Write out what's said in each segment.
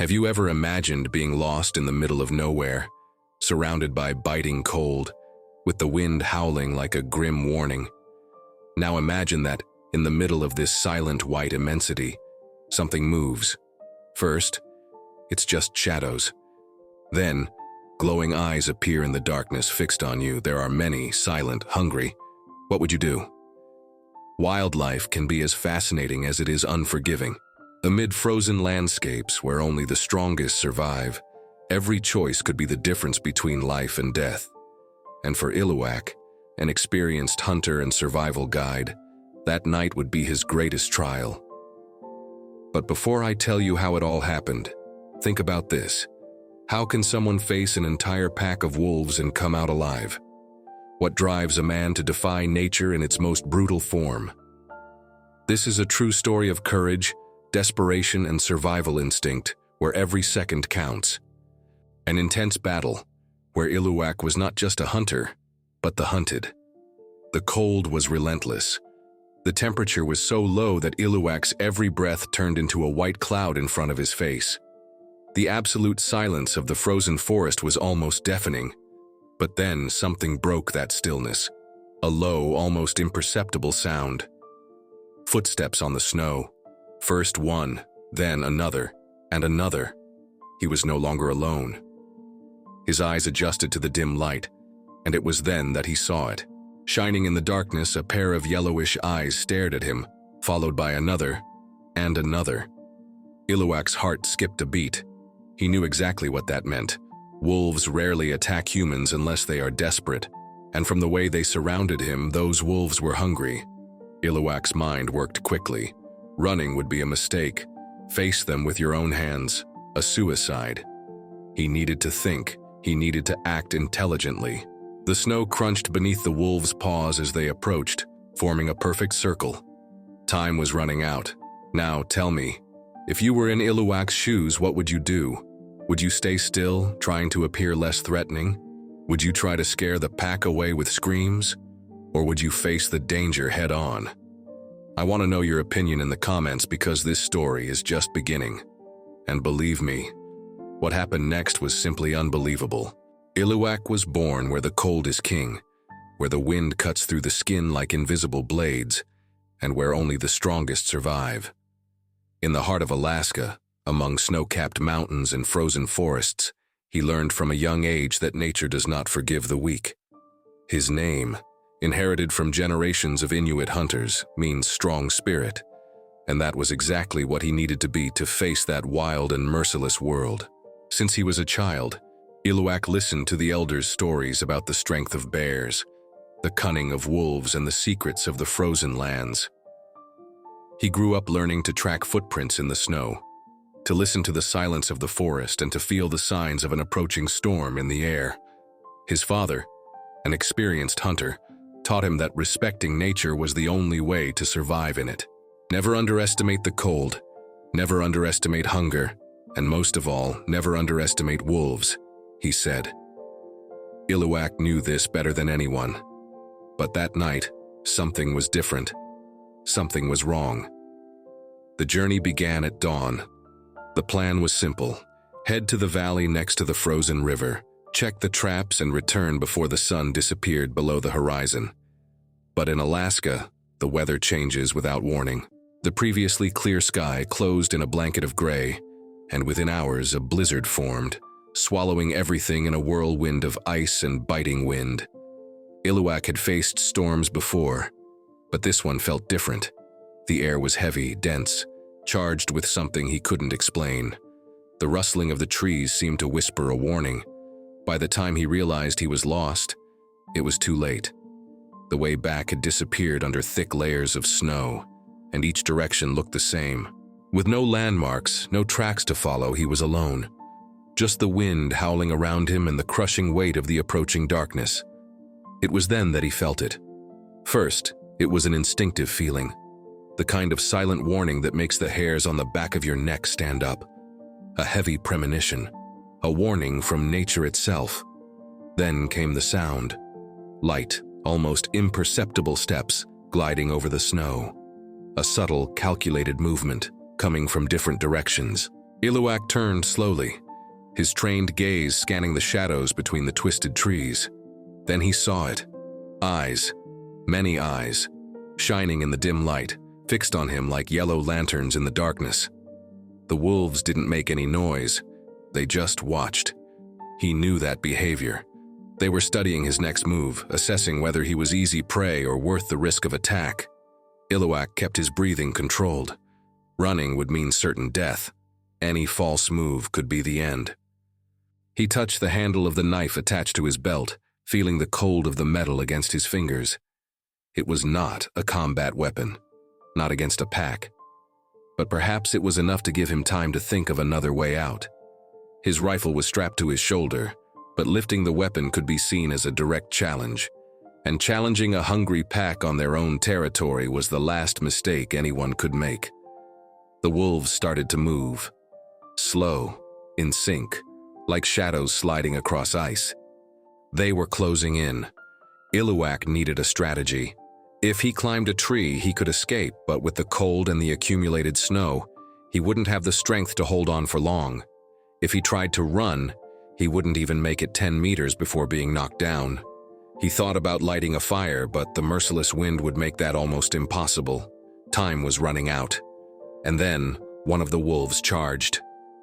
Have you ever imagined being lost in the middle of nowhere, surrounded by biting cold, with the wind howling like a grim warning? Now imagine that, in the middle of this silent white immensity, something moves. First, it's just shadows. Then, glowing eyes appear in the darkness fixed on you. There are many, silent, hungry. What would you do? Wildlife can be as fascinating as it is unforgiving. Amid frozen landscapes where only the strongest survive, every choice could be the difference between life and death. And for Iluwak, an experienced hunter and survival guide, that night would be his greatest trial. But before I tell you how it all happened, think about this. How can someone face an entire pack of wolves and come out alive? What drives a man to defy nature in its most brutal form? This is a true story of courage, desperation, and survival instinct, where every second counts. An intense battle, where Iluwak was not just a hunter, but the hunted. The cold was relentless. The temperature was so low that Iluwak's every breath turned into a white cloud in front of his face. The absolute silence of the frozen forest was almost deafening. But then something broke that stillness. A low, almost imperceptible sound. Footsteps on the snow. First one, then another, and another. He was no longer alone. His eyes adjusted to the dim light, and it was then that he saw it. Shining in the darkness, a pair of yellowish eyes stared at him, followed by another, and another. Iluwak's heart skipped a beat. He knew exactly what that meant. Wolves rarely attack humans unless they are desperate, and from the way they surrounded him, those wolves were hungry. Iluwak's mind worked quickly. Running would be a mistake. Face them with your own hands. A suicide. He needed to think. He needed to act intelligently. The snow crunched beneath the wolves' paws as they approached, forming a perfect circle. Time was running out. Now tell me, if you were in Iluwak's shoes, what would you do? Would you stay still, trying to appear less threatening? Would you try to scare the pack away with screams? Or would you face the danger head on? I want to know your opinion in the comments because this story is just beginning. And believe me, what happened next was simply unbelievable. Iluwak was born where the cold is king, where the wind cuts through the skin like invisible blades, and where only the strongest survive. In the heart of Alaska, among snow-capped mountains and frozen forests, he learned from a young age that nature does not forgive the weak. His name, inherited from generations of Inuit hunters, means strong spirit, and that was exactly what he needed to be to face that wild and merciless world. Since he was a child, Iluwak listened to the elders' stories about the strength of bears, the cunning of wolves, and the secrets of the frozen lands. He grew up learning to track footprints in the snow, to listen to the silence of the forest, and to feel the signs of an approaching storm in the air. His father, an experienced hunter, taught him that respecting nature was the only way to survive in it. Never underestimate the cold, never underestimate hunger, and most of all, never underestimate wolves, he said. Iluwak knew this better than anyone. But that night, something was different. Something was wrong. The journey began at dawn. The plan was simple. Head to the valley next to the frozen river, check the traps, and return before the sun disappeared below the horizon. But in Alaska, the weather changes without warning. The previously clear sky closed in a blanket of gray, and within hours a blizzard formed, swallowing everything in a whirlwind of ice and biting wind. Iluwak had faced storms before, but this one felt different. The air was heavy, dense, charged with something he couldn't explain. The rustling of the trees seemed to whisper a warning. By the time he realized he was lost, it was too late. The way back had disappeared under thick layers of snow, and each direction looked the same. With no landmarks, no tracks to follow, he was alone. Just the wind howling around him and the crushing weight of the approaching darkness. It was then that he felt it. First, it was an instinctive feeling, the kind of silent warning that makes the hairs on the back of your neck stand up. A heavy premonition, a warning from nature itself. Then came the sound. Light, almost imperceptible steps gliding over the snow. A subtle, calculated movement coming from different directions. Iluak turned slowly, his trained gaze scanning the shadows between the twisted trees. Then he saw it. Eyes, many eyes, shining in the dim light, fixed on him like yellow lanterns in the darkness. The wolves didn't make any noise. They just watched. He knew that behavior. They were studying his next move, assessing whether he was easy prey or worth the risk of attack. Iluak kept his breathing controlled. Running would mean certain death. Any false move could be the end. He touched the handle of the knife attached to his belt, feeling the cold of the metal against his fingers. It was not a combat weapon, not against a pack. But perhaps it was enough to give him time to think of another way out. His rifle was strapped to his shoulder, but lifting the weapon could be seen as a direct challenge. And challenging a hungry pack on their own territory was the last mistake anyone could make. The wolves started to move. Slow, in sync, like shadows sliding across ice. They were closing in. Iluak needed a strategy. If he climbed a tree, he could escape, but with the cold and the accumulated snow, he wouldn't have the strength to hold on for long. If he tried to run, he wouldn't even make it 10 meters before being knocked down. He thought about lighting a fire, but the merciless wind would make that almost impossible. Time was running out. And then, one of the wolves charged.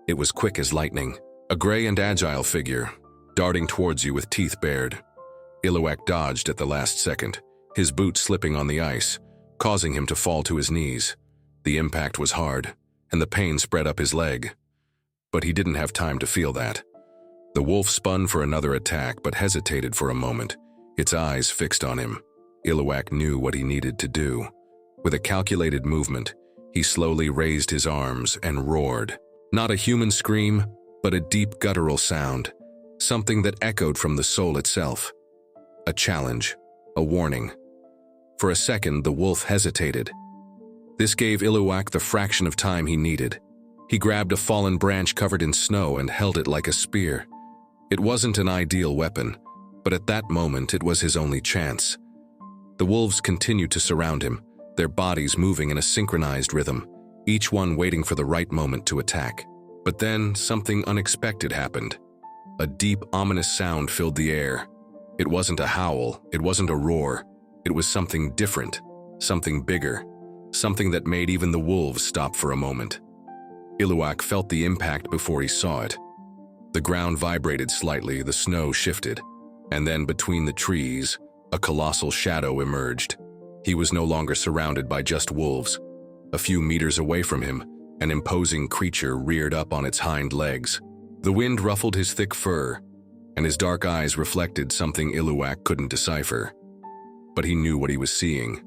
It was quick as lightning. A gray and agile figure, darting towards you with teeth bared. Iluak dodged at the last second, his boot slipping on the ice, causing him to fall to his knees. The impact was hard, and the pain spread up his leg. But he didn't have time to feel that. The wolf spun for another attack, but hesitated for a moment, its eyes fixed on him. Iluak knew what he needed to do. With a calculated movement, he slowly raised his arms and roared. Not a human scream, but a deep guttural sound, something that echoed from the soul itself. A challenge, a warning. For a second, the wolf hesitated. This gave Iluak the fraction of time he needed. He grabbed a fallen branch covered in snow and held it like a spear. It wasn't an ideal weapon, but at that moment it was his only chance. The wolves continued to surround him, their bodies moving in a synchronized rhythm, each one waiting for the right moment to attack. But then something unexpected happened. A deep, ominous sound filled the air. It wasn't a howl, it wasn't a roar. It was something different, something bigger, something that made even the wolves stop for a moment. Iluak felt the impact before he saw it. The ground vibrated slightly, the snow shifted, and then between the trees, a colossal shadow emerged. He was no longer surrounded by just wolves. A few meters away from him, an imposing creature reared up on its hind legs. The wind ruffled his thick fur, and his dark eyes reflected something Iluak couldn't decipher. But he knew what he was seeing.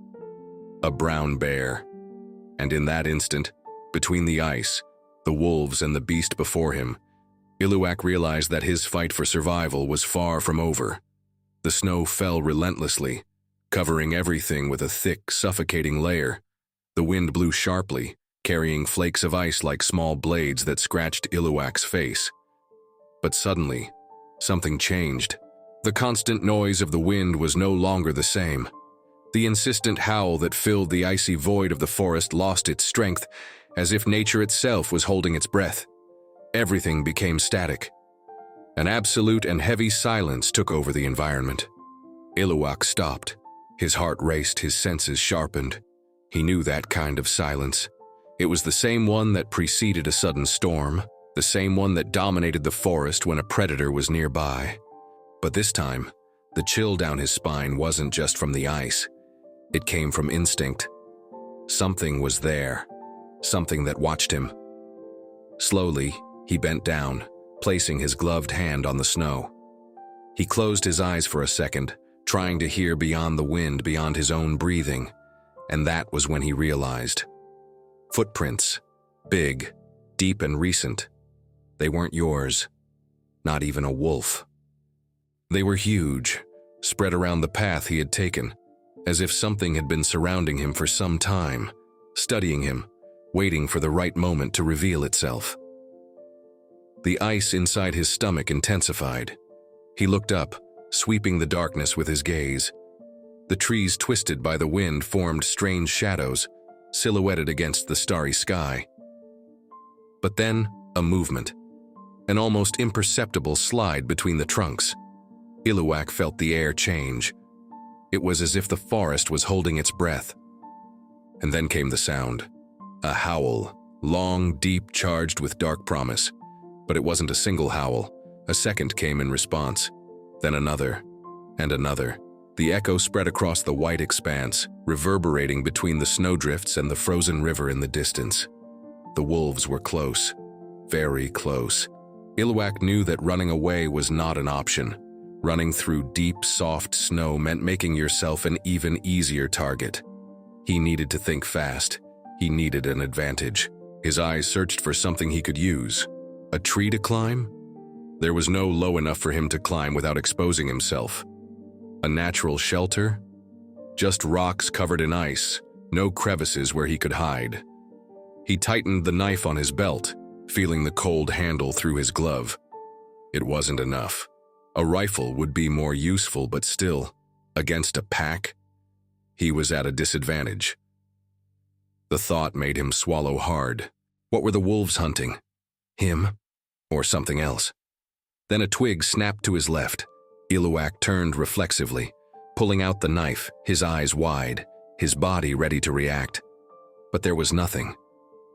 A brown bear. And in that instant, between the ice, the wolves and the beast before him, Iluak realized that his fight for survival was far from over. The snow fell relentlessly, covering everything with a thick, suffocating layer. The wind blew sharply, carrying flakes of ice like small blades that scratched Iluak's face. But suddenly, something changed. The constant noise of the wind was no longer the same. The insistent howl that filled the icy void of the forest lost its strength, as if nature itself was holding its breath. Everything became static. An absolute and heavy silence took over the environment. Iluak stopped. His heart raced, his senses sharpened. He knew that kind of silence. It was the same one that preceded a sudden storm, the same one that dominated the forest when a predator was nearby. But this time, the chill down his spine wasn't just from the ice. It came from instinct. Something was there, something that watched him. Slowly, he bent down, placing his gloved hand on the snow. He closed his eyes for a second, trying to hear beyond the wind, beyond his own breathing, and that was when he realized. Footprints, big, deep and recent. They weren't yours, not even a wolf. They were huge, spread around the path he had taken, as if something had been surrounding him for some time, studying him, waiting for the right moment to reveal itself. The ice inside his stomach intensified. He looked up, sweeping the darkness with his gaze. The trees twisted by the wind formed strange shadows, silhouetted against the starry sky. But then, a movement, an almost imperceptible slide between the trunks. Iluwak felt the air change. It was as if the forest was holding its breath. And then came the sound. A howl, long, deep, charged with dark promise. But it wasn't a single howl. A second came in response. Then another, and another. The echo spread across the white expanse, reverberating between the snowdrifts and the frozen river in the distance. The wolves were close, very close. Iluwak knew that running away was not an option. Running through deep, soft snow meant making yourself an even easier target. He needed to think fast. He needed an advantage. His eyes searched for something he could use. A tree to climb? There was no low enough for him to climb without exposing himself. A natural shelter? Just rocks covered in ice, no crevices where he could hide. He tightened the knife on his belt, feeling the cold handle through his glove. It wasn't enough. A rifle would be more useful, but still, against a pack, he was at a disadvantage. The thought made him swallow hard. What were the wolves hunting? Him? Or something else? Then a twig snapped to his left. Iluwak turned reflexively, pulling out the knife, his eyes wide, his body ready to react. But there was nothing.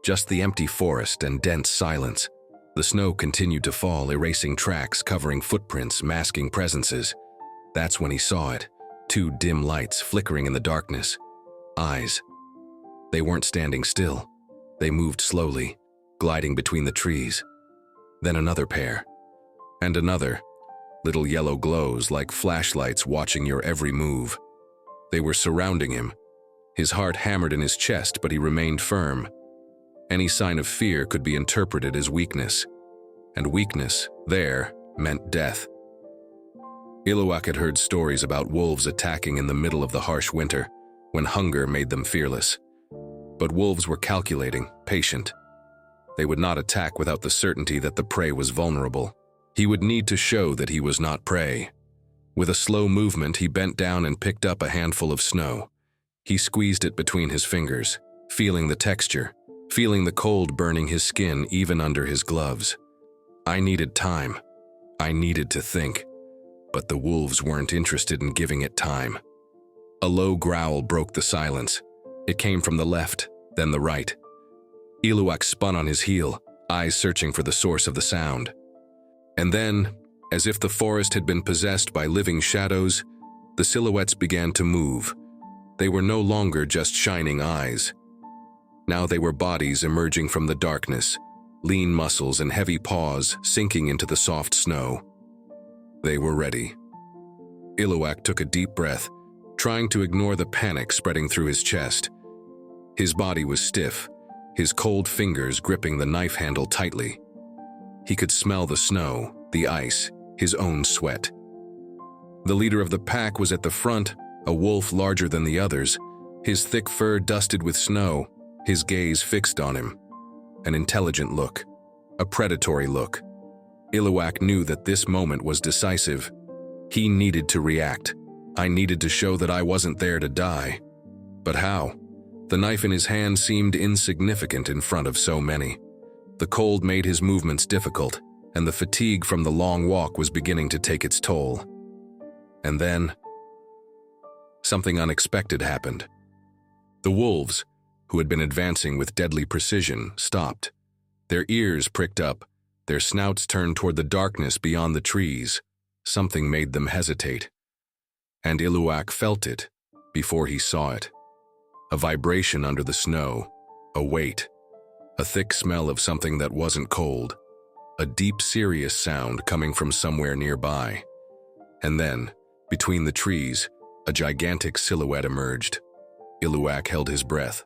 Just the empty forest and dense silence. The snow continued to fall, erasing tracks, covering footprints, masking presences. That's when he saw it. Two dim lights flickering in the darkness. Eyes. They weren't standing still. They moved slowly, gliding between the trees. Then another pair. And another. Little yellow glows like flashlights watching your every move. They were surrounding him. His heart hammered in his chest, but he remained firm. Any sign of fear could be interpreted as weakness. And weakness, there, meant death. Iluwak had heard stories about wolves attacking in the middle of the harsh winter, when hunger made them fearless. But wolves were calculating, patient. They would not attack without the certainty that the prey was vulnerable. He would need to show that he was not prey. With a slow movement, he bent down and picked up a handful of snow. He squeezed it between his fingers, feeling the texture, feeling the cold burning his skin even under his gloves. I needed time. I needed to think. But the wolves weren't interested in giving it time. A low growl broke the silence. It came from the left, then the right. Iluwak spun on his heel, eyes searching for the source of the sound. And then, as if the forest had been possessed by living shadows, the silhouettes began to move. They were no longer just shining eyes. Now they were bodies emerging from the darkness, lean muscles and heavy paws sinking into the soft snow. They were ready. Iluwak took a deep breath, trying to ignore the panic spreading through his chest. His body was stiff, his cold fingers gripping the knife handle tightly. He could smell the snow, the ice, his own sweat. The leader of the pack was at the front, a wolf larger than the others, his thick fur dusted with snow, his gaze fixed on him. An intelligent look, a predatory look. Iluwak knew that this moment was decisive. He needed to react. I needed to show that I wasn't there to die. But how? The knife in his hand seemed insignificant in front of so many. The cold made his movements difficult, and the fatigue from the long walk was beginning to take its toll. And then, something unexpected happened. The wolves, who had been advancing with deadly precision, stopped. Their ears pricked up, their snouts turned toward the darkness beyond the trees. Something made them hesitate. And Iluwak felt it before he saw it. A vibration under the snow, a weight. A thick smell of something that wasn't cold. A deep, serious sound coming from somewhere nearby. And then, between the trees, a gigantic silhouette emerged. Iluwak held his breath.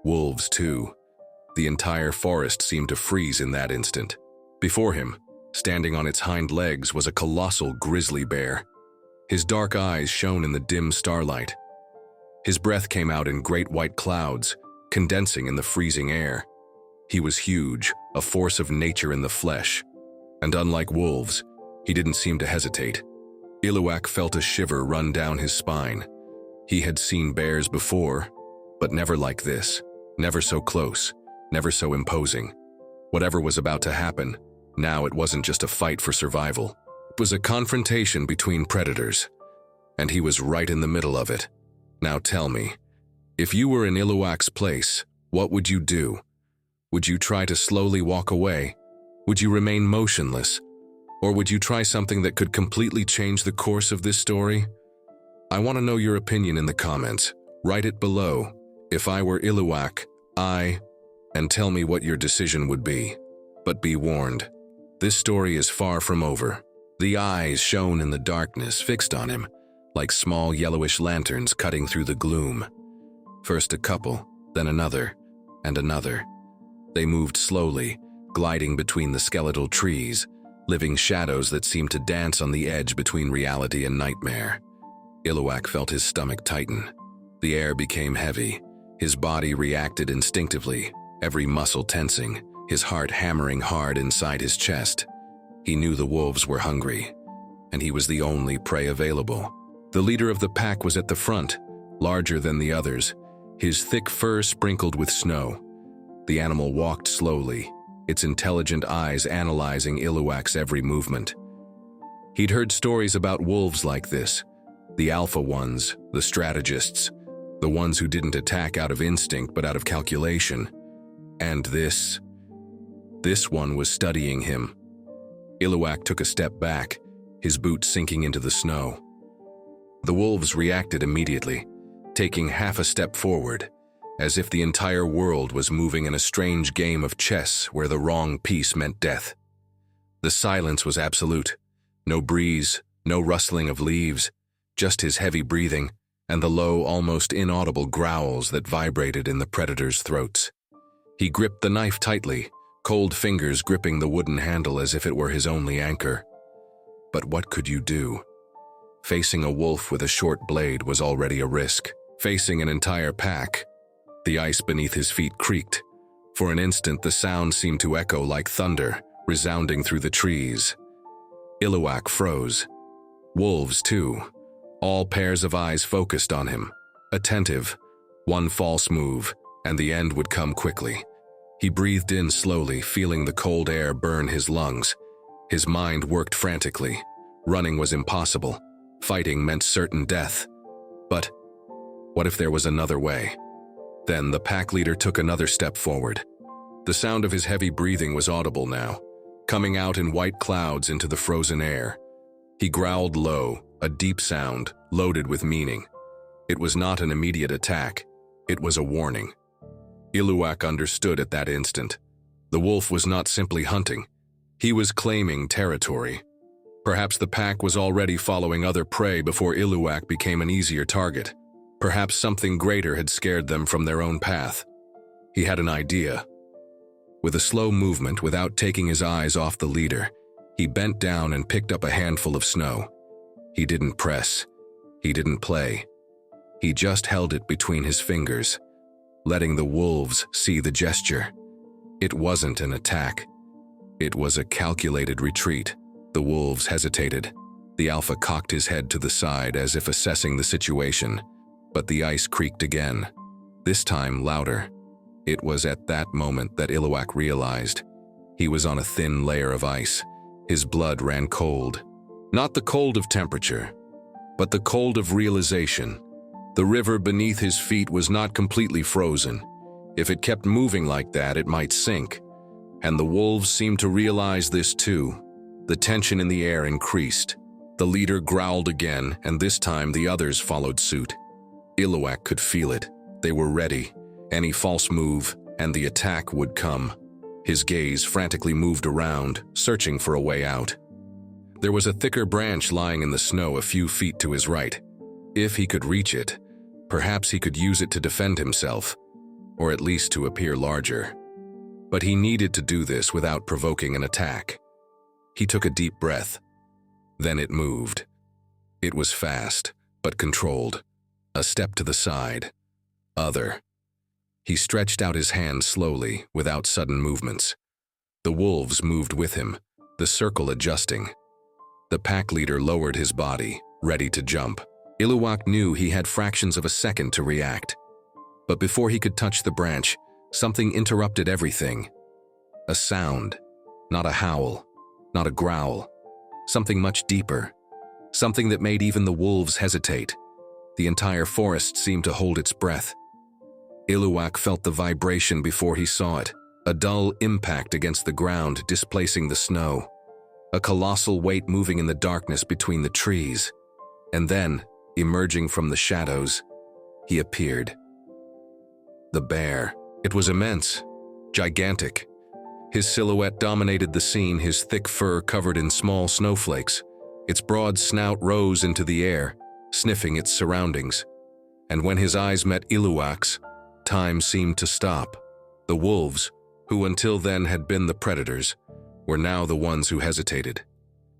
Wolves, too. The entire forest seemed to freeze in that instant. Before him, standing on its hind legs, was a colossal grizzly bear. His dark eyes shone in the dim starlight. His breath came out in great white clouds, condensing in the freezing air. He was huge, a force of nature in the flesh. And unlike wolves, he didn't seem to hesitate. Iluwak felt a shiver run down his spine. He had seen bears before, but never like this. Never so close, never so imposing. Whatever was about to happen, now it wasn't just a fight for survival. It was a confrontation between predators, and he was right in the middle of it. Now tell me, if you were in Iluwak's place, what would you do? Would you try to slowly walk away? Would you remain motionless? Or would you try something that could completely change the course of this story? I want to know your opinion in the comments. Write it below. If I were Iluwak, and tell me what your decision would be. But be warned, this story is far from over. The eyes shone in the darkness, fixed on him, like small yellowish lanterns cutting through the gloom. First a couple, then another, and another. They moved slowly, gliding between the skeletal trees, living shadows that seemed to dance on the edge between reality and nightmare. Iluwak felt his stomach tighten. The air became heavy. His body reacted instinctively, every muscle tensing, his heart hammering hard inside his chest. He knew the wolves were hungry, and he was the only prey available. The leader of the pack was at the front, larger than the others, his thick fur sprinkled with snow. The animal walked slowly, its intelligent eyes analyzing Iluwak's every movement. He'd heard stories about wolves like this, the alpha ones, the strategists, the ones who didn't attack out of instinct but out of calculation. And this one was studying him. Iluwak took a step back, his boots sinking into the snow. The wolves reacted immediately, taking half a step forward, as if the entire world was moving in a strange game of chess where the wrong piece meant death. The silence was absolute. No breeze, no rustling of leaves, just his heavy breathing and the low, almost inaudible growls that vibrated in the predator's throats. He gripped the knife tightly, cold fingers gripping the wooden handle as if it were his only anchor. But what could you do? Facing a wolf with a short blade was already a risk. Facing an entire pack, the ice beneath his feet creaked. For an instant, the sound seemed to echo like thunder, resounding through the trees. Iluwak froze. Wolves, too. All pairs of eyes focused on him, attentive. One false move, and the end would come quickly. He breathed in slowly, feeling the cold air burn his lungs. His mind worked frantically. Running was impossible. Fighting meant certain death. But what if there was another way? Then the pack leader took another step forward. The sound of his heavy breathing was audible now, coming out in white clouds into the frozen air. He growled low, a deep sound, loaded with meaning. It was not an immediate attack. It was a warning. Iluwak understood at that instant. The wolf was not simply hunting. He was claiming territory. Perhaps the pack was already following other prey before Iluwak became an easier target. Perhaps something greater had scared them from their own path. He had an idea. With a slow movement, without taking his eyes off the leader, he bent down and picked up a handful of snow. He didn't press. He didn't play. He just held it between his fingers, letting the wolves see the gesture. It wasn't an attack. It was a calculated retreat. The wolves hesitated. The alpha cocked his head to the side as if assessing the situation, but the ice creaked again, this time louder. It was at that moment that Iluwak realized he was on a thin layer of ice. His blood ran cold. Not the cold of temperature, but the cold of realization. The river beneath his feet was not completely frozen. If it kept moving like that, it might sink. And the wolves seemed to realize this too. The tension in the air increased. The leader growled again, and this time the others followed suit. Iluwak could feel it. They were ready. Any false move, and the attack would come. His gaze frantically moved around, searching for a way out. There was a thicker branch lying in the snow a few feet to his right. If he could reach it, perhaps he could use it to defend himself, or at least to appear larger. But he needed to do this without provoking an attack. He took a deep breath. Then it moved. It was fast, but controlled. A step to the side. Other. He stretched out his hand slowly, without sudden movements. The wolves moved with him, the circle adjusting. The pack leader lowered his body, ready to jump. Iluwak knew he had fractions of a second to react. But before he could touch the branch, something interrupted everything. A sound, not a howl, not a growl, something much deeper, something that made even the wolves hesitate. The entire forest seemed to hold its breath. Iluwak felt the vibration before he saw it, a dull impact against the ground displacing the snow, a colossal weight moving in the darkness between the trees. And then, emerging from the shadows, he appeared. The bear. It was immense, gigantic. His silhouette dominated the scene, his thick fur covered in small snowflakes. Its broad snout rose into the air, sniffing its surroundings. And when his eyes met Iluwak's, time seemed to stop. The wolves, who until then had been the predators, were now the ones who hesitated.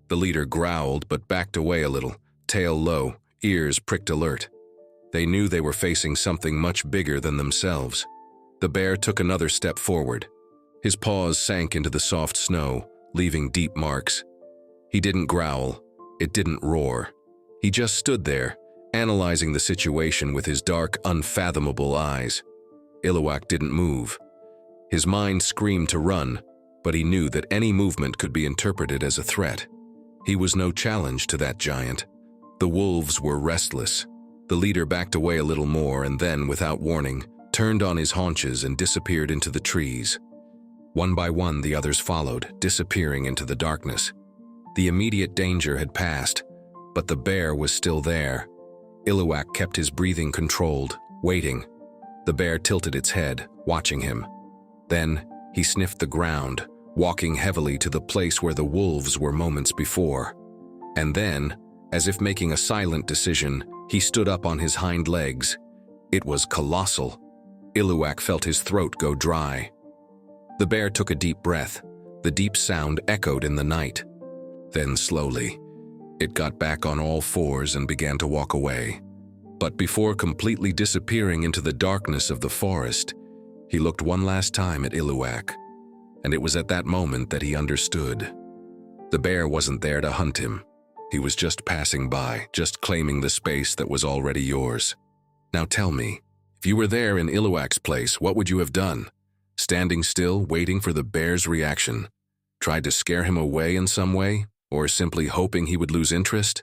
The leader growled but backed away a little, tail low, ears pricked alert. They knew they were facing something much bigger than themselves. The bear took another step forward. His paws sank into the soft snow, leaving deep marks. He didn't growl. It didn't roar. He just stood there, analyzing the situation with his dark, unfathomable eyes. Iluwak didn't move. His mind screamed to run, but he knew that any movement could be interpreted as a threat. He was no challenge to that giant. The wolves were restless. The leader backed away a little more and then, without warning, turned on his haunches and disappeared into the trees. One by one, the others followed, disappearing into the darkness. The immediate danger had passed, but the bear was still there. Iluwak kept his breathing controlled, waiting. The bear tilted its head, watching him. Then, he sniffed the ground, walking heavily to the place where the wolves were moments before. And then, as if making a silent decision, he stood up on his hind legs. It was colossal. Iluwak felt his throat go dry. The bear took a deep breath. The deep sound echoed in the night. Then slowly, it got back on all fours and began to walk away. But before completely disappearing into the darkness of the forest, he looked one last time at Iluwak. And it was at that moment that he understood. The bear wasn't there to hunt him. He was just passing by, just claiming the space that was already yours. Now tell me, if you were there in Iluwak's place, what would you have done? Standing still, waiting for the bear's reaction? Tried to scare him away in some way? Or simply hoping he would lose interest?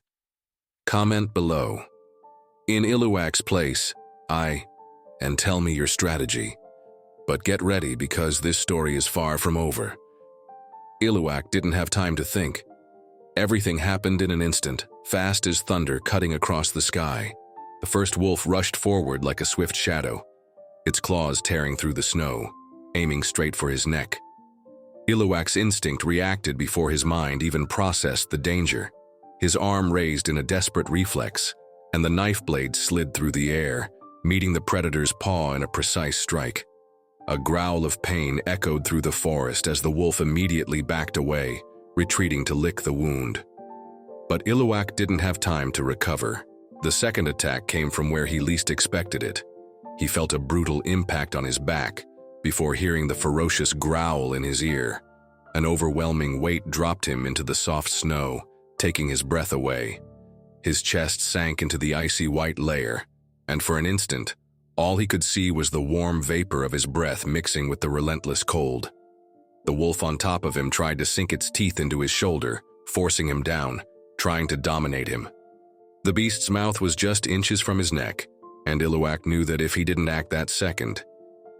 Comment below. In Iluwak's place, and tell me your strategy. But get ready because this story is far from over. Iluwak didn't have time to think. Everything happened in an instant, fast as thunder cutting across the sky. The first wolf rushed forward like a swift shadow, its claws tearing through the snow, aiming straight for his neck. Iluwak's instinct reacted before his mind even processed the danger. His arm raised in a desperate reflex, and the knife blade slid through the air, meeting the predator's paw in a precise strike. A growl of pain echoed through the forest as the wolf immediately backed away, retreating to lick the wound. But Iluwak didn't have time to recover. The second attack came from where he least expected it. He felt a brutal impact on his back before hearing the ferocious growl in his ear. An overwhelming weight dropped him into the soft snow, taking his breath away. His chest sank into the icy white layer, and for an instant, all he could see was the warm vapor of his breath mixing with the relentless cold. The wolf on top of him tried to sink its teeth into his shoulder, forcing him down, trying to dominate him. The beast's mouth was just inches from his neck, and Iluwak knew that if he didn't act that second,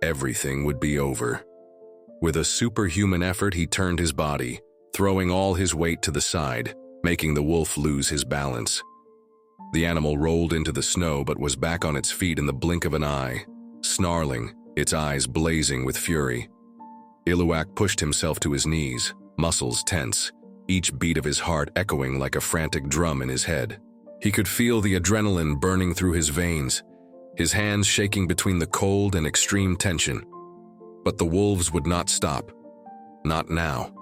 everything would be over. With a superhuman effort, he turned his body, throwing all his weight to the side, making the wolf lose his balance. The animal rolled into the snow but was back on its feet in the blink of an eye, snarling, its eyes blazing with fury. Iluwak pushed himself to his knees, muscles tense, each beat of his heart echoing like a frantic drum in his head. He could feel the adrenaline burning through his veins, his hands shaking between the cold and extreme tension. But the wolves would not stop. Not now.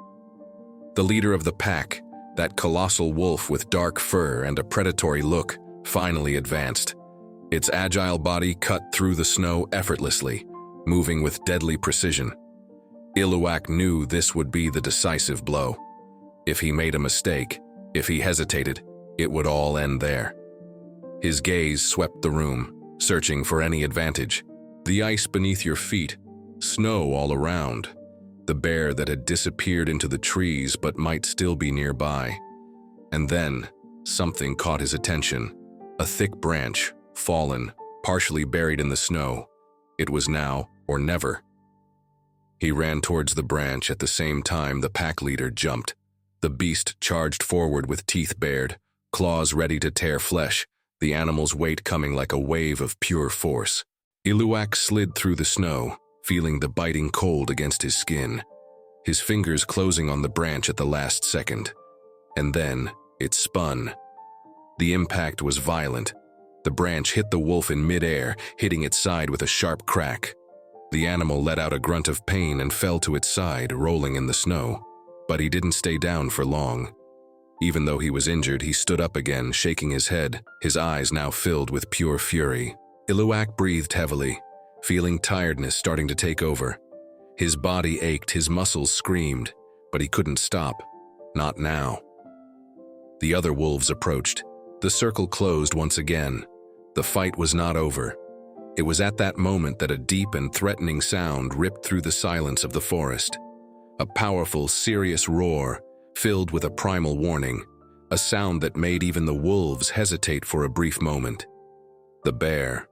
The leader of the pack, that colossal wolf with dark fur and a predatory look, finally advanced. Its agile body cut through the snow effortlessly, moving with deadly precision. Iluwak knew this would be the decisive blow. If he made a mistake, if he hesitated, it would all end there. His gaze swept the room, searching for any advantage. The ice beneath your feet, snow all around. the bear that had disappeared into the trees but might still be nearby. And then, something caught his attention. A thick branch, fallen, partially buried in the snow. It was now or never. He ran towards the branch at the same time the pack leader jumped. The beast charged forward with teeth bared, claws ready to tear flesh, the animal's weight coming like a wave of pure force. Iluwak slid through the snow, feeling the biting cold against his skin, his fingers closing on the branch at the last second. And then, it spun. The impact was violent. The branch hit the wolf in midair, hitting its side with a sharp crack. The animal let out a grunt of pain and fell to its side, rolling in the snow. But he didn't stay down for long. Even though he was injured, he stood up again, shaking his head, his eyes now filled with pure fury. Iluwak breathed heavily, feeling tiredness starting to take over. His body ached, his muscles screamed, but he couldn't stop. Not now. The other wolves approached. The circle closed once again. The fight was not over. It was at that moment that a deep and threatening sound ripped through the silence of the forest. A powerful, serious roar, filled with a primal warning, a sound that made even the wolves hesitate for a brief moment. The bear.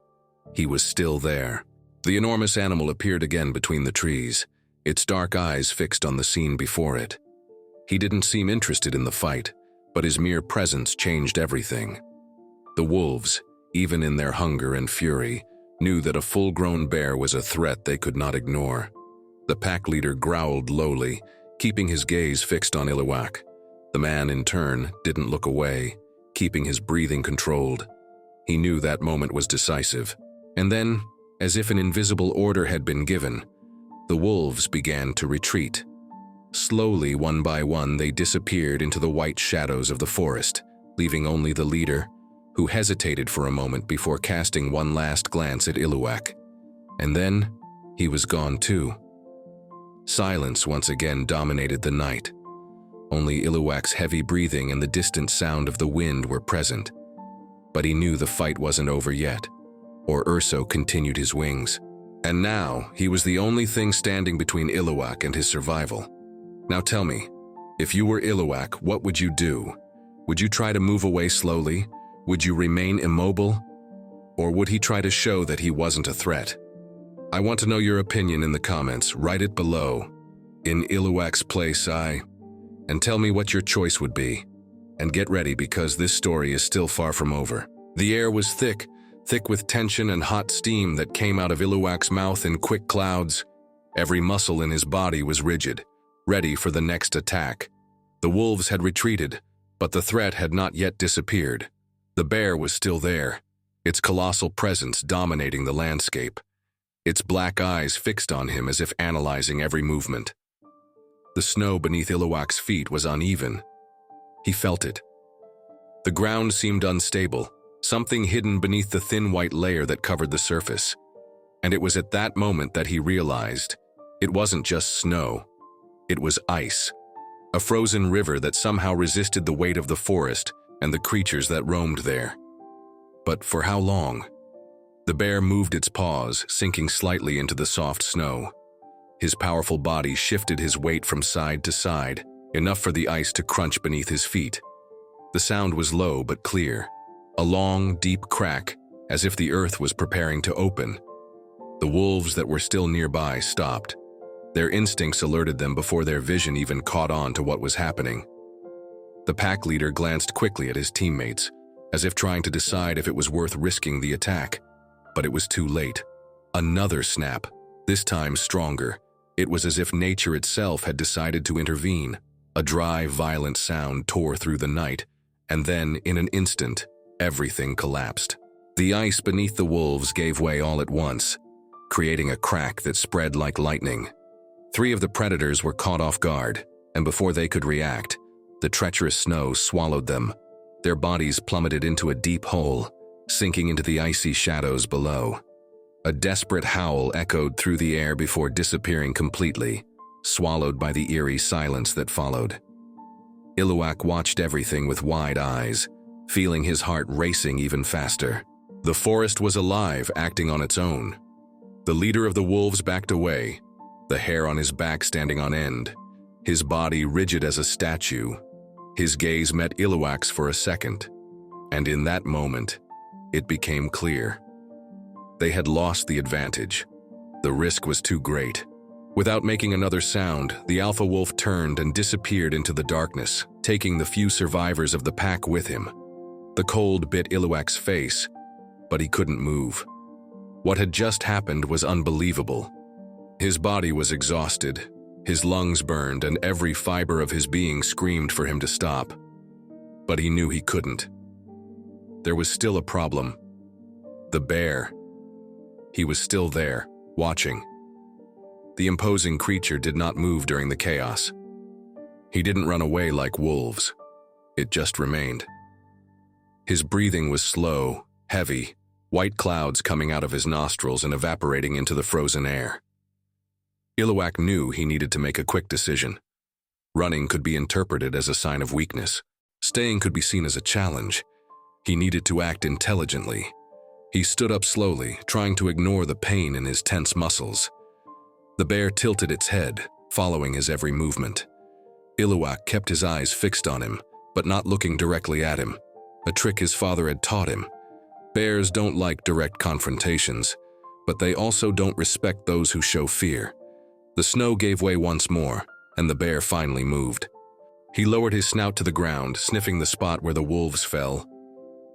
He was still there. The enormous animal appeared again between the trees, its dark eyes fixed on the scene before it. He didn't seem interested in the fight, but his mere presence changed everything. The wolves, even in their hunger and fury, knew that a full-grown bear was a threat they could not ignore. The pack leader growled lowly, keeping his gaze fixed on Iluwak. The man, in turn, didn't look away, keeping his breathing controlled. He knew that moment was decisive. And then, as if an invisible order had been given, the wolves began to retreat. Slowly, one by one, they disappeared into the white shadows of the forest, leaving only the leader, who hesitated for a moment before casting one last glance at Iluwak. And then, he was gone too. Silence once again dominated the night. Only Iluwak's heavy breathing and the distant sound of the wind were present. But he knew the fight wasn't over yet, or Urso continued his wings. And now, he was the only thing standing between Iluwak and his survival. Now tell me, if you were Iluwak, what would you do? Would you try to move away slowly? Would you remain immobile? Or would he try to show that he wasn't a threat? I want to know your opinion in the comments. Write it below. In Iluwak's place, and tell me what your choice would be. And get ready, because this story is still far from over. The air was thick with tension and hot steam that came out of Iluwak's mouth in quick clouds. Every muscle in his body was rigid, ready for the next attack. The wolves had retreated, but the threat had not yet disappeared. The bear was still there, its colossal presence dominating the landscape, its black eyes fixed on him as if analyzing every movement. The snow beneath Iluwak's feet was uneven. He felt it. The ground seemed unstable, something hidden beneath the thin white layer that covered the surface. And it was at that moment that he realized it wasn't just snow. It was ice. A frozen river that somehow resisted the weight of the forest and the creatures that roamed there. But for how long? The bear moved its paws, sinking slightly into the soft snow. His powerful body shifted his weight from side to side, enough for the ice to crunch beneath his feet. The sound was low but clear, a long, deep crack, as if the earth was preparing to open. The wolves that were still nearby stopped. Their instincts alerted them before their vision even caught on to what was happening. The pack leader glanced quickly at his teammates, as if trying to decide if it was worth risking the attack. But it was too late. Another snap, this time stronger. It was as if nature itself had decided to intervene. A dry, violent sound tore through the night, and then, in an instant, everything collapsed. The ice beneath the wolves gave way all at once, creating a crack that spread like lightning. 3 of the predators were caught off guard, and before they could react, the treacherous snow swallowed them. Their bodies plummeted into a deep hole, sinking into the icy shadows below. A desperate howl echoed through the air before disappearing completely, swallowed by the eerie silence that followed. Iluwak watched everything with wide eyes, feeling his heart racing even faster. The forest was alive, acting on its own. The leader of the wolves backed away, the hair on his back standing on end, his body rigid as a statue. His gaze met Iluwak's for a second, and in that moment, it became clear. They had lost the advantage. The risk was too great. Without making another sound, the alpha wolf turned and disappeared into the darkness, taking the few survivors of the pack with him. The cold bit Iluwak's face, but he couldn't move. What had just happened was unbelievable. His body was exhausted, his lungs burned, and every fiber of his being screamed for him to stop. But he knew he couldn't. There was still a problem. The bear. He was still there, watching. The imposing creature did not move during the chaos. He didn't run away like wolves. It just remained. His breathing was slow, heavy, white clouds coming out of his nostrils and evaporating into the frozen air. Iluwak knew he needed to make a quick decision. Running could be interpreted as a sign of weakness. Staying could be seen as a challenge. He needed to act intelligently. He stood up slowly, trying to ignore the pain in his tense muscles. The bear tilted its head, following his every movement. Iluwak kept his eyes fixed on him, but not looking directly at him, a trick his father had taught him. Bears don't like direct confrontations, but they also don't respect those who show fear. The snow gave way once more, and the bear finally moved. He lowered his snout to the ground, sniffing the spot where the wolves fell.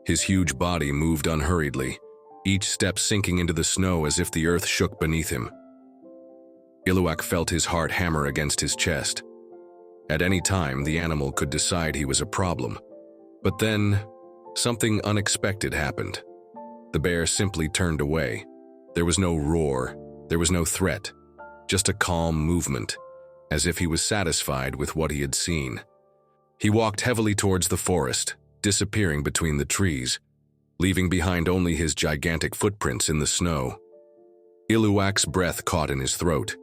His huge body moved unhurriedly, each step sinking into the snow as if the earth shook beneath him. Iluwak felt his heart hammer against his chest. At any time, the animal could decide he was a problem. But then, something unexpected happened. The bear simply turned away. There was no roar, there was no threat, just a calm movement, as if he was satisfied with what he had seen. He walked heavily towards the forest, disappearing between the trees, leaving behind only his gigantic footprints in the snow. Iluwak's breath caught in his throat.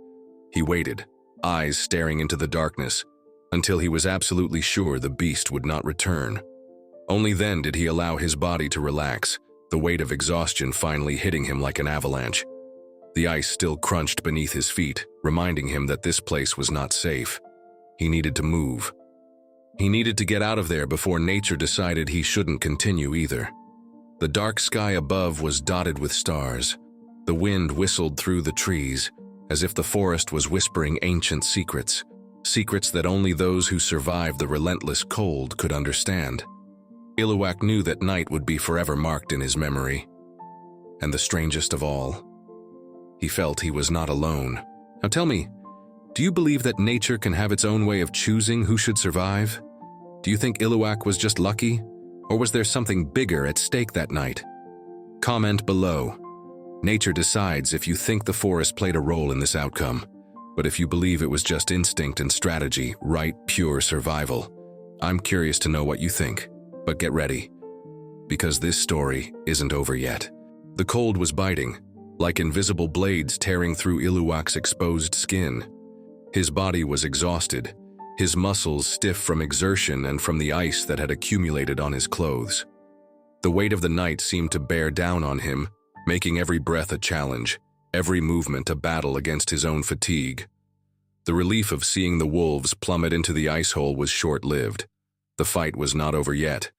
He waited, eyes staring into the darkness, until he was absolutely sure the beast would not return. Only then did he allow his body to relax, the weight of exhaustion finally hitting him like an avalanche. The ice still crunched beneath his feet, reminding him that this place was not safe. He needed to move. He needed to get out of there before nature decided he shouldn't continue either. The dark sky above was dotted with stars. The wind whistled through the trees, as if the forest was whispering ancient secrets, secrets that only those who survived the relentless cold could understand. Iluwak knew that night would be forever marked in his memory. And the strangest of all, he felt he was not alone. Now tell me, do you believe that nature can have its own way of choosing who should survive? Do you think Iluwak was just lucky, or was there something bigger at stake that night? Comment below. Nature decides if you think the forest played a role in this outcome, but if you believe it was just instinct and strategy, right, pure survival. I'm curious to know what you think, but get ready, because this story isn't over yet. The cold was biting, like invisible blades tearing through Iluwak's exposed skin. His body was exhausted, his muscles stiff from exertion and from the ice that had accumulated on his clothes. The weight of the night seemed to bear down on him, making every breath a challenge, every movement a battle against his own fatigue. The relief of seeing the wolves plummet into the ice hole was short-lived. The fight was not over yet.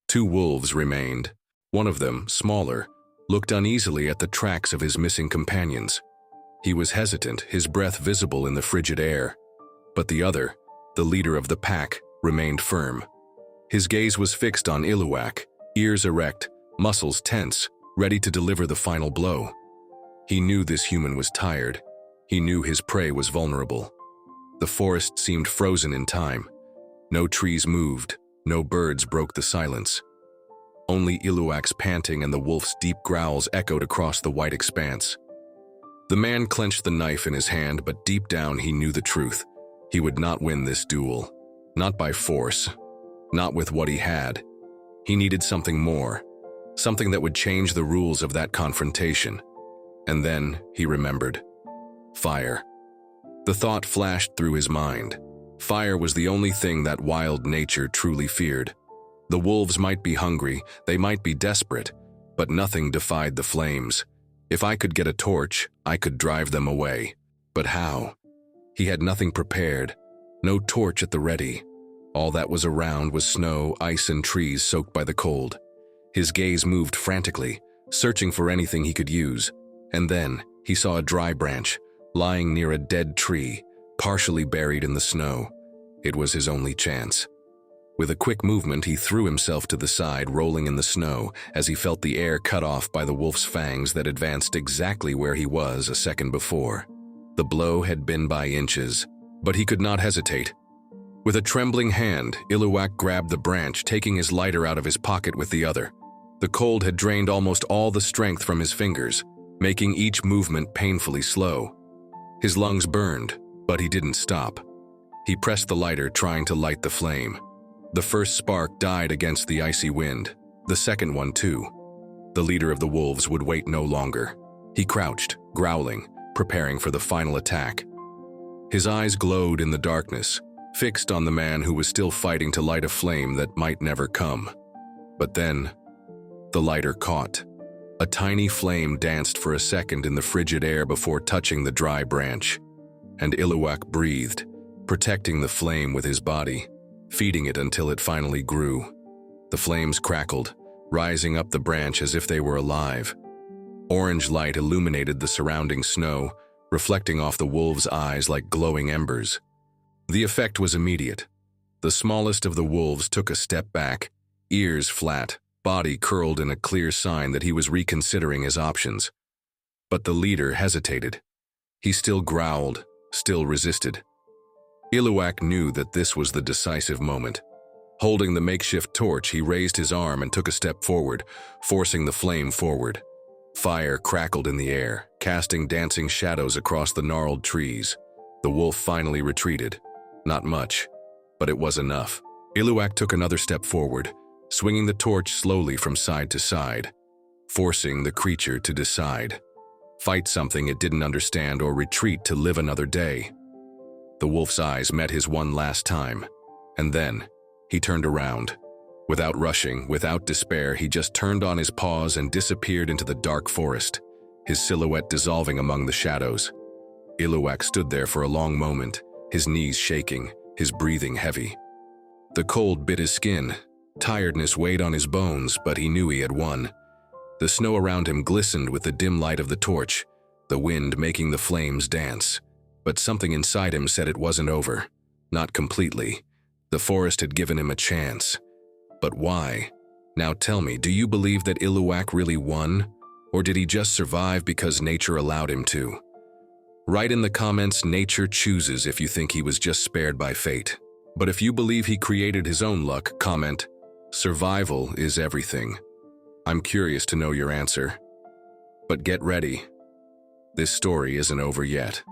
2 wolves remained. One of them, smaller, looked uneasily at the tracks of his missing companions. He was hesitant, his breath visible in the frigid air. But the other, the leader of the pack, remained firm. His gaze was fixed on Iluwak, ears erect, muscles tense, ready to deliver the final blow. He knew this human was tired. He knew his prey was vulnerable. The forest seemed frozen in time. No trees moved, no birds broke the silence. Only Iluwak's panting and the wolf's deep growls echoed across the white expanse. The man clenched the knife in his hand, but deep down he knew the truth. He would not win this duel. Not by force. Not with what he had. He needed something more. Something that would change the rules of that confrontation. And then he remembered. Fire. The thought flashed through his mind. Fire was the only thing that wild nature truly feared. The wolves might be hungry, they might be desperate, but nothing defied the flames. If I could get a torch, I could drive them away. But how? He had nothing prepared, no torch at the ready. All that was around was snow, ice, and trees soaked by the cold. His gaze moved frantically, searching for anything he could use. And then he saw a dry branch, lying near a dead tree, partially buried in the snow. It was his only chance. With a quick movement, he threw himself to the side, rolling in the snow, as he felt the air cut off by the wolf's fangs that advanced exactly where he was a second before. The blow had been by inches, but he could not hesitate. With a trembling hand, Iluwak grabbed the branch, taking his lighter out of his pocket with the other. The cold had drained almost all the strength from his fingers, making each movement painfully slow. His lungs burned, but he didn't stop. He pressed the lighter, trying to light the flame. The first spark died against the icy wind, the second one too. The leader of the wolves would wait no longer. He crouched, growling, preparing for the final attack. His eyes glowed in the darkness, fixed on the man who was still fighting to light a flame that might never come. But then, the lighter caught. A tiny flame danced for a second in the frigid air before touching the dry branch, and Iluwak breathed, protecting the flame with his body, feeding it until it finally grew. The flames crackled, rising up the branch as if they were alive. Orange light illuminated the surrounding snow, reflecting off the wolves' eyes like glowing embers. The effect was immediate. The smallest of the wolves took a step back, ears flat, body curled in a clear sign that he was reconsidering his options. But the leader hesitated. He still growled, still resisted. Iluwak knew that this was the decisive moment. Holding the makeshift torch, he raised his arm and took a step forward, forcing the flame forward. Fire crackled in the air, casting dancing shadows across the gnarled trees. The wolf finally retreated. Not much, but it was enough. Iluwak took another step forward, swinging the torch slowly from side to side, forcing the creature to decide. Fight something it didn't understand or retreat to live another day. The wolf's eyes met his one last time, and then he turned around. Without rushing, without despair, he just turned on his paws and disappeared into the dark forest, his silhouette dissolving among the shadows. Iluwak stood there for a long moment, his knees shaking, his breathing heavy. The cold bit his skin, tiredness weighed on his bones, but he knew he had won. The snow around him glistened with the dim light of the torch, the wind making the flames dance. But something inside him said it wasn't over. Not completely. The forest had given him a chance. But why? Now tell me, do you believe that Iluwak really won? Or did he just survive because nature allowed him to? Write in the comments, nature chooses, if you think he was just spared by fate. But if you believe he created his own luck, comment, survival is everything. I'm curious to know your answer. But get ready. This story isn't over yet.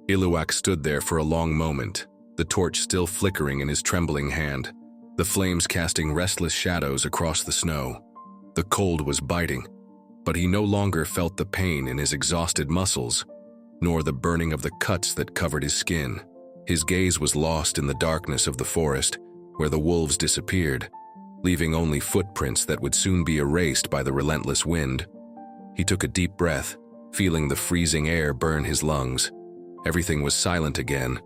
Iluwak stood there for a long moment, the torch still flickering in his trembling hand, the flames casting restless shadows across the snow. The cold was biting, but he no longer felt the pain in his exhausted muscles, nor the burning of the cuts that covered his skin. His gaze was lost in the darkness of the forest, where the wolves disappeared, leaving only footprints that would soon be erased by the relentless wind. He took a deep breath, feeling the freezing air burn his lungs. Everything was silent again,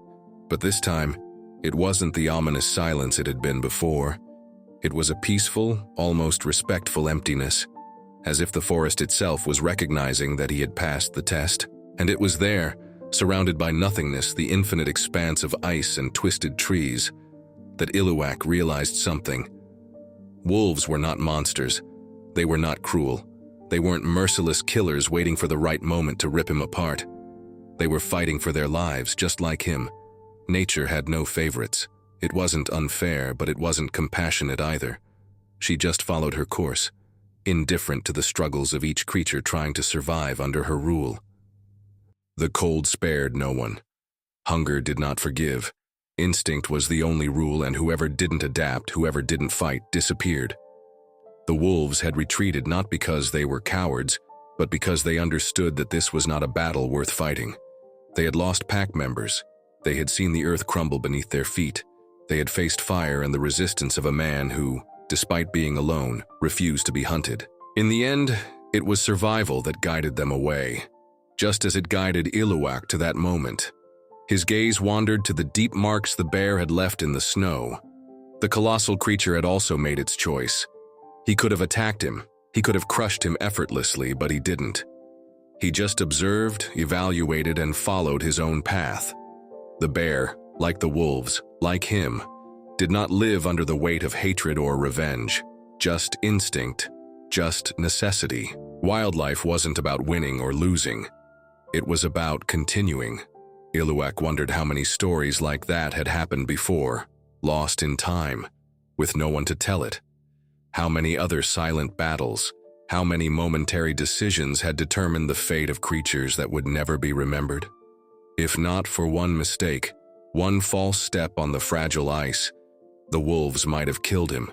but this time, it wasn't the ominous silence it had been before. It was a peaceful, almost respectful emptiness, as if the forest itself was recognizing that he had passed the test. And it was there, surrounded by nothingness, the infinite expanse of ice and twisted trees, that Iluwak realized something. Wolves were not monsters. They were not cruel. They weren't merciless killers waiting for the right moment to rip him apart. They were fighting for their lives, just like him. Nature had no favorites. It wasn't unfair, but it wasn't compassionate either. She just followed her course, indifferent to the struggles of each creature trying to survive under her rule. The cold spared no one. Hunger did not forgive. Instinct was the only rule, and whoever didn't adapt, whoever didn't fight, disappeared. The wolves had retreated not because they were cowards, but because they understood that this was not a battle worth fighting. They had lost pack members. They had seen the earth crumble beneath their feet. They had faced fire and the resistance of a man who, despite being alone, refused to be hunted. In the end, it was survival that guided them away. just as it guided Iluwak to that moment. His gaze wandered to the deep marks the bear had left in the snow. The colossal creature had also made its choice. He could have attacked him, he could have crushed him effortlessly, but he didn't. He just observed, evaluated, and followed his own path. The bear, like the wolves, like him, did not live under the weight of hatred or revenge. Just instinct, just necessity. Wildlife wasn't about winning or losing. It was about continuing. Iluwak wondered how many stories like that had happened before, lost in time, with no one to tell it. How many other silent battles, how many momentary decisions had determined the fate of creatures that would never be remembered? If not for one mistake, one false step on the fragile ice, the wolves might have killed him.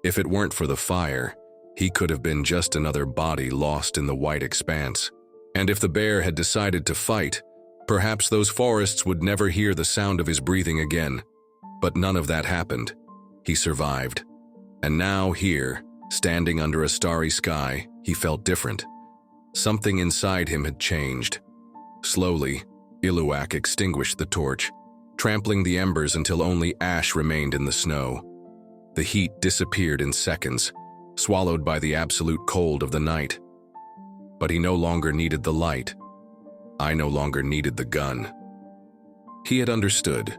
If it weren't for the fire, he could have been just another body lost in the white expanse. And if the bear had decided to fight, perhaps those forests would never hear the sound of his breathing again. But none of that happened. He survived. And now here, standing under a starry sky, he felt different. Something inside him had changed. Slowly, Iluwak extinguished the torch, trampling the embers until only ash remained in the snow. The heat disappeared in seconds, swallowed by the absolute cold of the night. But he no longer needed the light. I no longer needed the gun. He had understood.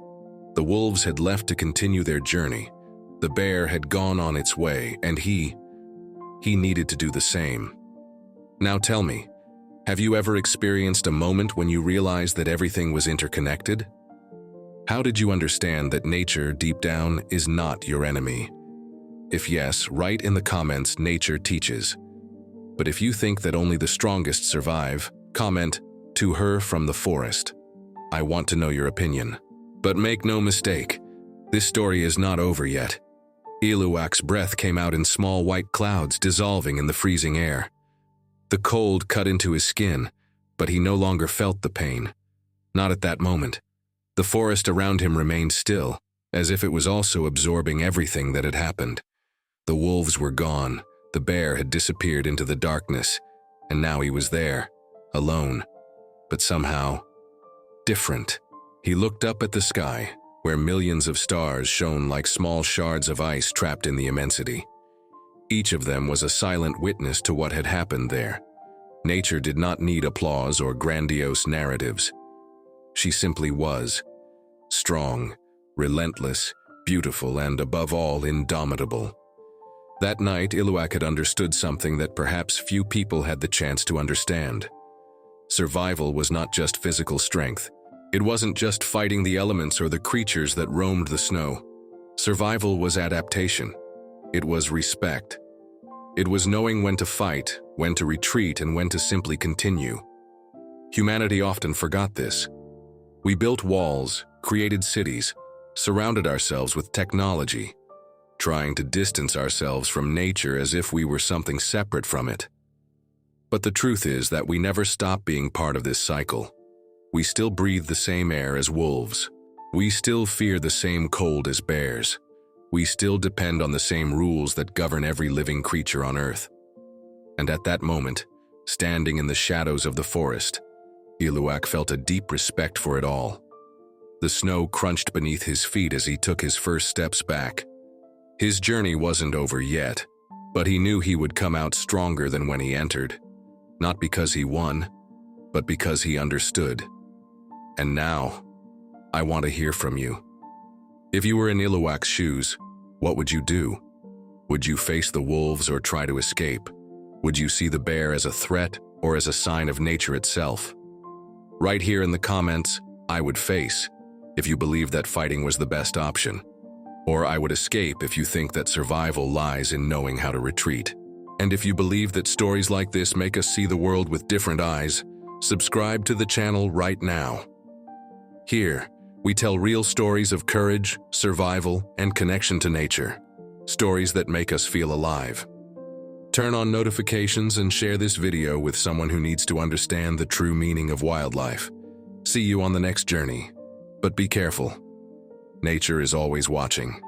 The wolves had left to continue their journey. The bear had gone on its way, and he needed to do the same. Now tell me, have you ever experienced a moment when you realized that everything was interconnected? How did you understand that nature, deep down, is not your enemy? If yes, write in the comments, nature teaches. But if you think that only the strongest survive, comment, to her from the forest. I want to know your opinion. But make no mistake, this story is not over yet. Iluwak's breath came out in small white clouds dissolving in the freezing air. The cold cut into his skin, but he no longer felt the pain. Not at that moment. The forest around him remained still, as if it was also absorbing everything that had happened. The wolves were gone, the bear had disappeared into the darkness, and now he was there, alone, but somehow different. He looked up at the sky, where millions of stars shone like small shards of ice trapped in the immensity. Each of them was a silent witness to what had happened there. Nature did not need applause or grandiose narratives. She simply was. Strong, relentless, beautiful, and above all, indomitable. That night, Iluwak had understood something that perhaps few people had the chance to understand. Survival was not just physical strength. It wasn't just fighting the elements or the creatures that roamed the snow. Survival was adaptation. It was respect. It was knowing when to fight, when to retreat, and when to simply continue. Humanity often forgot this. We built walls, created cities, surrounded ourselves with technology, trying to distance ourselves from nature as if we were something separate from it. But the truth is that we never stopped being part of this cycle. We still breathe the same air as wolves. We still fear the same cold as bears. We still depend on the same rules that govern every living creature on Earth. And at that moment, standing in the shadows of the forest, Iluwak felt a deep respect for it all. The snow crunched beneath his feet as he took his first steps back. His journey wasn't over yet, but he knew he would come out stronger than when he entered. Not because he won, but because he understood. And now, I want to hear from you. If you were in Iluwak's shoes, what would you do? Would you face the wolves or try to escape? Would you see the bear as a threat or as a sign of nature itself? Right here in the comments, I would face, if you believe that fighting was the best option. Or I would escape if you think that survival lies in knowing how to retreat. And if you believe that stories like this make us see the world with different eyes, subscribe to the channel right now. Here, we tell real stories of courage, survival, and connection to nature. Stories that make us feel alive. Turn on notifications and share this video with someone who needs to understand the true meaning of wildlife. See you on the next journey. But be careful. Nature is always watching.